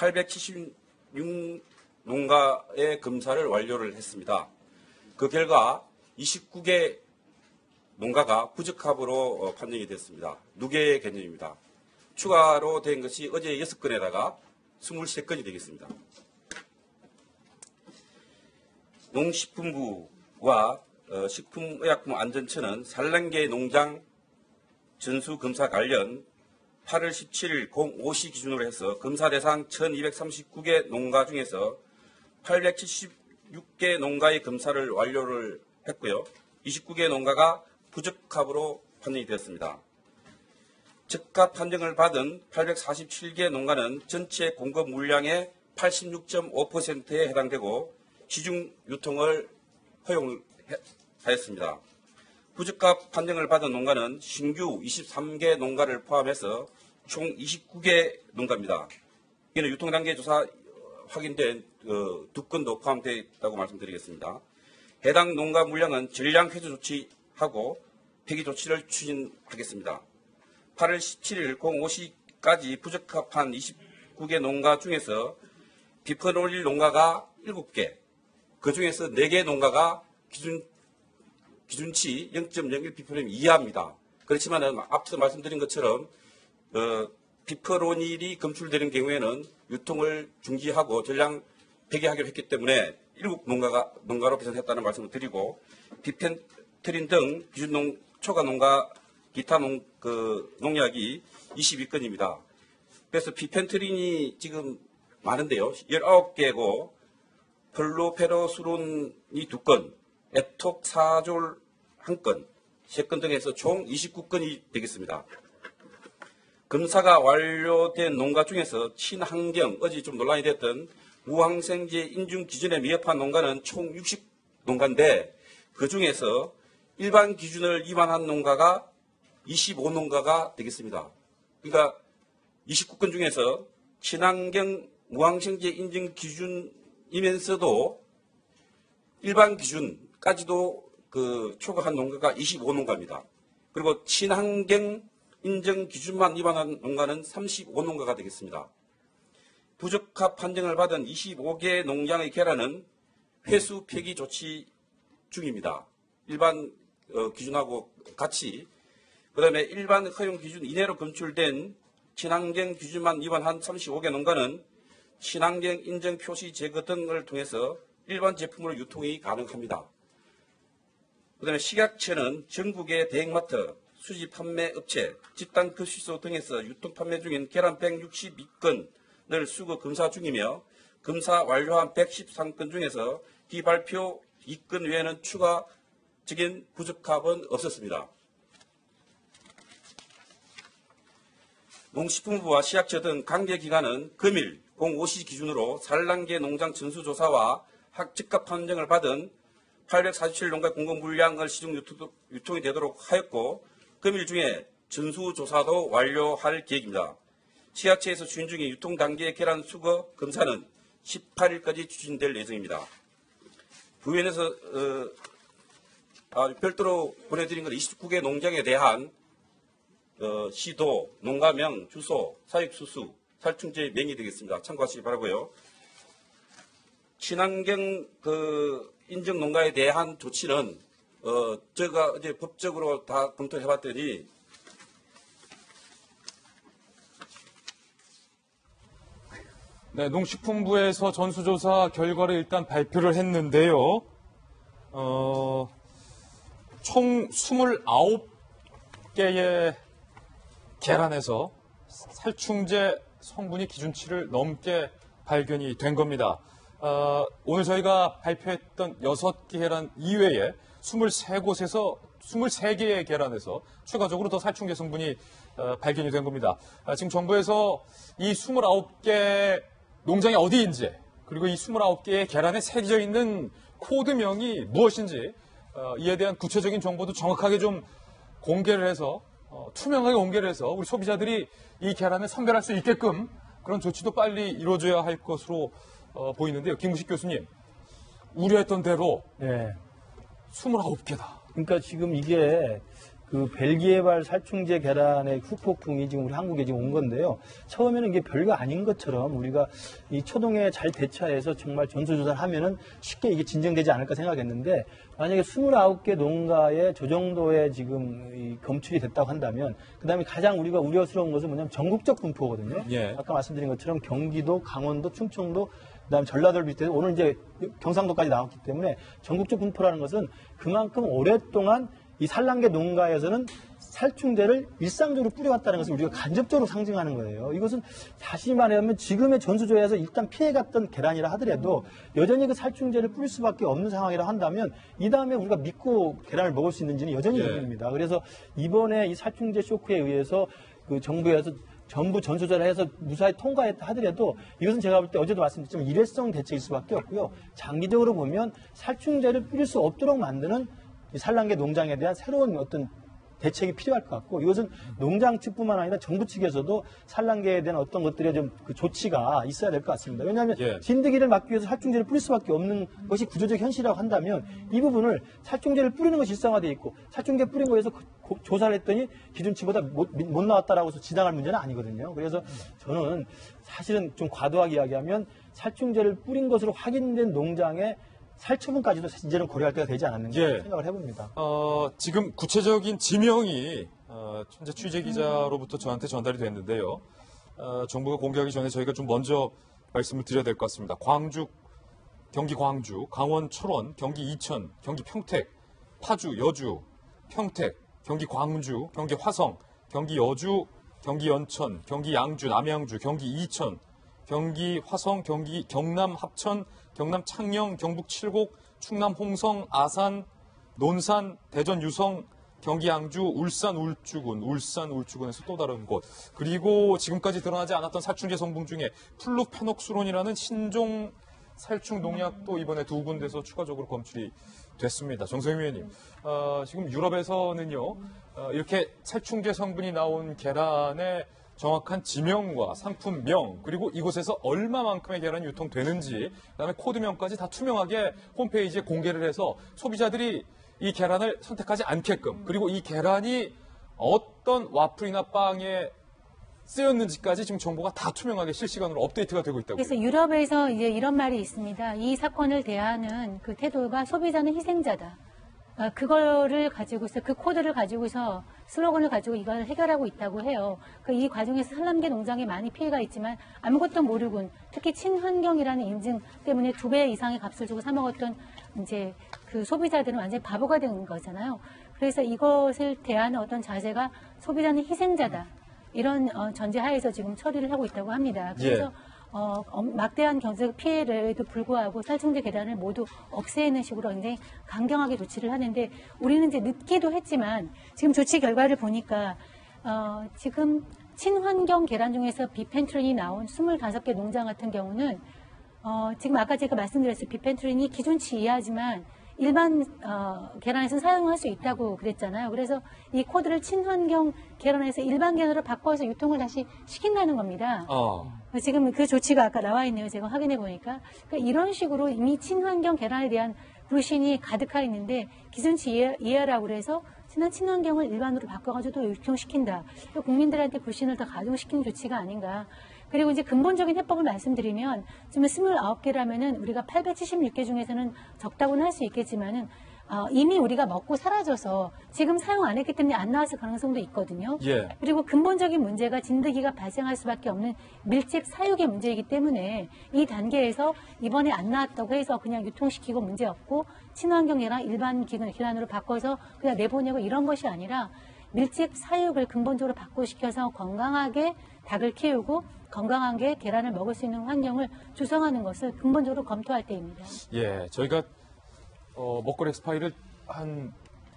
876농가의 검사를 완료를 했습니다. 그 결과 29개 농가가 부적합으로 판정이 됐습니다. 누계의 개념입니다. 추가로 된 것이 어제 6건에다가 23건이 되겠습니다. 농식품부와 식품의약품안전처는 산란계 농장 전수검사 관련 8월 17일 05시 기준으로 해서 검사 대상 1239개 농가 중에서 876개 농가의 검사를 완료를 했고요. 29개 농가가 부적합으로 판정이 되었습니다. 적합 판정을 받은 847개 농가는 전체 공급 물량의 86.5%에 해당되고 시중 유통을 허용하였습니다. 부적합 판정을 받은 농가는 신규 23개 농가를 포함해서 총 29개 농가입니다. 이는 유통단계 조사 확인된 2건도 포함되어 있다고 말씀드리겠습니다. 해당 농가 물량은 전량 회수 조치하고 폐기 조치를 추진하겠습니다. 8월 17일 05시까지 부적합한 29개 농가 중에서 비프놀릴 농가가 7개, 그 중에서 4개 농가가 기준치 0.01 ppm 이하입니다. 그렇지만 앞서 말씀드린 것처럼 비프로닐이 검출되는 경우에는 유통을 중지하고 전량 폐기하기로 했기 때문에 7농가로 개선했다는 말씀을 드리고 비펜트린 등 기준 초과 농가 기타 농약이 22건입니다. 그래서 비펜트린이 지금 많은데요. 19개고 플로페로수론이 2건, 에톡사졸 1건, 3건 등에서 총 29건이 되겠습니다. 검사가 완료된 농가 중에서 친환경, 어제 좀 논란이 됐던 무항생제 인증 기준에 미흡한 농가는 총 60농가인데 그 중에서 일반 기준을 위반한 농가가 25농가가 되겠습니다. 그러니까 29건 중에서 친환경 무항생제 인증 기준이면서도 일반 기준까지도 초과한 농가가 25농가입니다. 그리고 친환경 인증 기준만 위반한 농가는 35농가가 되겠습니다. 부적합 판정을 받은 25개 농장의 계란은 회수 폐기 조치 중입니다. 일반 기준하고 같이. 그 다음에 일반 허용 기준 이내로 검출된 친환경 기준만 위반한 35개 농가는 친환경 인증 표시 제거 등을 통해서 일반 제품으로 유통이 가능합니다. 그 다음에 식약처는 전국의 대형마트, 수지 판매 업체, 집단 급식소 등에서 유통 판매 중인 계란 162건을 수거 검사 중이며 검사 완료한 113건 중에서 비발표 2건 외에는 추가적인 부적합은 없었습니다. 농식품부와 식약처 등 관계기관은 금일 05시 기준으로 산란계 농장 전수조사와 적합 판정을 받은 847농가 공급 물량을 시중 유통이 되도록 하였고 금일 중에 전수조사도 완료할 계획입니다. 식약처에서 추진 중인 유통 단계 계란 수거 검사는 18일까지 추진될 예정입니다. 부위원회에서 별도로 보내드린 건 29개 농장에 대한 시도, 농가명, 주소, 사육수수, 살충제 명의 되겠습니다. 참고하시기 바라고요. 친환경 인증 농가에 대한 조치는 제가 어제 법적으로 다 검토해 봤더니 네, 농식품부에서 전수조사 결과를 일단 발표를 했는데요. 총 29개의 계란에서 살충제 성분이 기준치를 넘게 발견이 된 겁니다. 오늘 저희가 발표했던 6개 계란 이외에 23곳에서 23개의 계란에서 추가적으로 더 살충제 성분이 발견이 된 겁니다. 지금 정부에서 이 29개 농장이 어디인지 그리고 이 29개의 계란에 새겨져 있는 코드명이 무엇인지 이에 대한 구체적인 정보도 정확하게 좀 공개를 해서 투명하게 공개를 해서 우리 소비자들이 이 계란을 선별할 수 있게끔 그런 조치도 빨리 이루어져야 할 것으로 보이는데요. 김구식 교수님, 우려했던 대로 네. 29개다. 그러니까 지금 이게 그 벨기에발 살충제 계란의 후폭풍이 지금 우리 한국에 지금 온 건데요. 처음에는 이게 별거 아닌 것처럼 우리가 이 초동에 잘 대처해서 정말 전수조사를 하면은 쉽게 이게 진정되지 않을까 생각했는데, 만약에 29개 농가에 저 정도의 지금 이 검출이 됐다고 한다면, 그 다음에 가장 우리가 우려스러운 것은 뭐냐면 전국적 분포거든요. 예. 아까 말씀드린 것처럼 경기도, 강원도, 충청도, 그다음 전라도를 비롯해서 오늘 이제 경상도까지 나왔기 때문에 전국적 분포라는 것은 그만큼 오랫동안 이 산란계 농가에서는 살충제를 일상적으로 뿌려왔다는 것을 우리가 간접적으로 상징하는 거예요. 이것은 다시 말하면 지금의 전수조에서 일단 피해갔던 계란이라 하더라도 여전히 그 살충제를 뿌릴 수밖에 없는 상황이라 한다면 이 다음에 우리가 믿고 계란을 먹을 수 있는지는 여전히 의문입니다. 그래서 이번에 이 살충제 쇼크에 의해서 그 정부에서 전부 전수조사를 해서 무사히 통과했다 하더라도 이것은 제가 볼 때 어제도 말씀드렸지만 일회성 대책일 수밖에 없고요. 장기적으로 보면 살충제를 뿌릴 수 없도록 만드는 이 산란계 농장에 대한 새로운 어떤 대책이 필요할 것 같고, 이것은 농장 측뿐만 아니라 정부 측에서도 산란계에 대한 어떤 것들의 좀 그 조치가 있어야 될 것 같습니다. 왜냐하면 진드기를 막기 위해서 살충제를 뿌릴 수밖에 없는 것이 구조적 현실이라고 한다면 이 부분을 살충제를 뿌리는 것이 일상화되어 있고 살충제 뿌린 거에서 조사를 했더니 기준치보다 못 나왔다라고 해서 지당할 문제는 아니거든요. 그래서 저는 사실은 좀 과도하게 이야기하면 살충제를 뿌린 것으로 확인된 농장에 살처분까지도 이제는 고려할 때가 되지 않았는가 생각을 해봅니다. 지금 구체적인 지명이 현재 취재 기자로부터 저한테 전달이 됐는데요. 정부가 공개하기 전에 저희가 좀 먼저 말씀을 드려야 될 것 같습니다. 광주, 경기 광주, 강원 철원, 경기 이천, 경기 평택, 파주, 여주, 평택, 경기 광주, 경기 화성, 경기 여주, 경기 연천, 경기 양주, 남양주, 경기 이천, 경기 화성, 경기 경남 합천, 경남 창녕, 경북 칠곡, 충남 홍성, 아산, 논산, 대전 유성, 경기 양주, 울산 울주군에서 또 다른 곳. 그리고 지금까지 드러나지 않았던 살충제 성분 중에 플루페녹수론이라는 신종 살충 농약도 이번에 2군데서 추가적으로 검출이 됐습니다. 정성희 의원님, 지금 유럽에서는요, 이렇게 살충제 성분이 나온 계란의 정확한 지명과 상품명, 그리고 이곳에서 얼마만큼의 계란이 유통되는지, 그다음에 코드명까지 다 투명하게 홈페이지에 공개를 해서 소비자들이 이 계란을 선택하지 않게끔, 그리고 이 계란이 어떤 와플이나 빵에 쓰였는지까지 지금 정보가 다 투명하게 실시간으로 업데이트가 되고 있다고요. 그래서 유럽에서 이제 이런 말이 있습니다. 이 사건을 대하는 그 태도가 소비자는 희생자다. 그거를 가지고서, 그 코드를 가지고서, 슬로건을 가지고 이걸 해결하고 있다고 해요. 이 과정에서 산란계 농장에 많이 피해가 있지만 아무것도 모르군, 특히 친환경이라는 인증 때문에 2배 이상의 값을 주고 사 먹었던 이제 그 소비자들은 완전히 바보가 된 거잖아요. 그래서 이것을 대하는 어떤 자세가 소비자는 희생자다. 이런 전제하에서 지금 처리를 하고 있다고 합니다. 그래서 막대한 경제적 피해에도 불구하고 살충제 계란을 모두 없애는 식으로 굉장히 강경하게 조치를 하는데, 우리는 이제 늦기도 했지만 지금 조치 결과를 보니까 지금 친환경 계란 중에서 비펜트린이 나온 25개 농장 같은 경우는 지금 아까 제가 말씀드렸어요. 비펜트린이 기준치 이하지만 일반 계란에서 사용할 수 있다고 그랬잖아요. 그래서 이 코드를 친환경 계란에서 일반 계란으로 바꿔서 유통을 다시 시킨다는 겁니다. 지금 그 조치가 아까 나와 있네요. 제가 확인해 보니까. 그러니까 이런 식으로 이미 친환경 계란에 대한 불신이 가득하 있는데 기준치 이하라고 그래서 친환경을 일반으로 바꿔가지고 또 유통시킨다. 국민들한테 불신을 더 가중시키는 조치가 아닌가. 그리고 이제 근본적인 해법을 말씀드리면, 지금 29개라면은 우리가 876개 중에서는 적다고는 할 수 있겠지만은, 이미 우리가 먹고 사라져서 지금 사용 안 했기 때문에 안 나왔을 가능성도 있거든요. 그리고 근본적인 문제가 진드기가 발생할 수밖에 없는 밀집 사육의 문제이기 때문에 이 단계에서 이번에 안 나왔다고 해서 그냥 유통시키고 문제 없고 친환경이랑 일반 계란으로 바꿔서 그냥 내보내고 이런 것이 아니라 밀집 사육을 근본적으로 바꾸시켜서 건강하게 닭을 키우고 건강하게 계란을 먹을 수 있는 환경을 조성하는 것을 근본적으로 검토할 때입니다. 저희가 먹거리 엑스파일을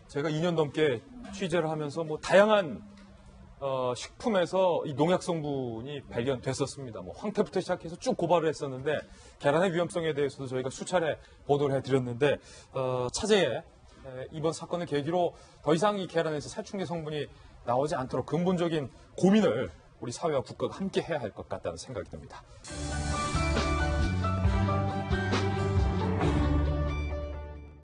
제가 2년 넘게 취재를 하면서 다양한 식품에서 이 농약 성분이 발견됐었습니다. 황태부터 시작해서 쭉 고발을 했었는데, 계란의 위험성에 대해서도 저희가 수차례 보도를 해드렸는데, 차제에 이번 사건을 계기로 더 이상 이 계란에서 살충제 성분이 나오지 않도록 근본적인 고민을 우리 사회와 국가가 함께 해야 할 것 같다는 생각이 듭니다.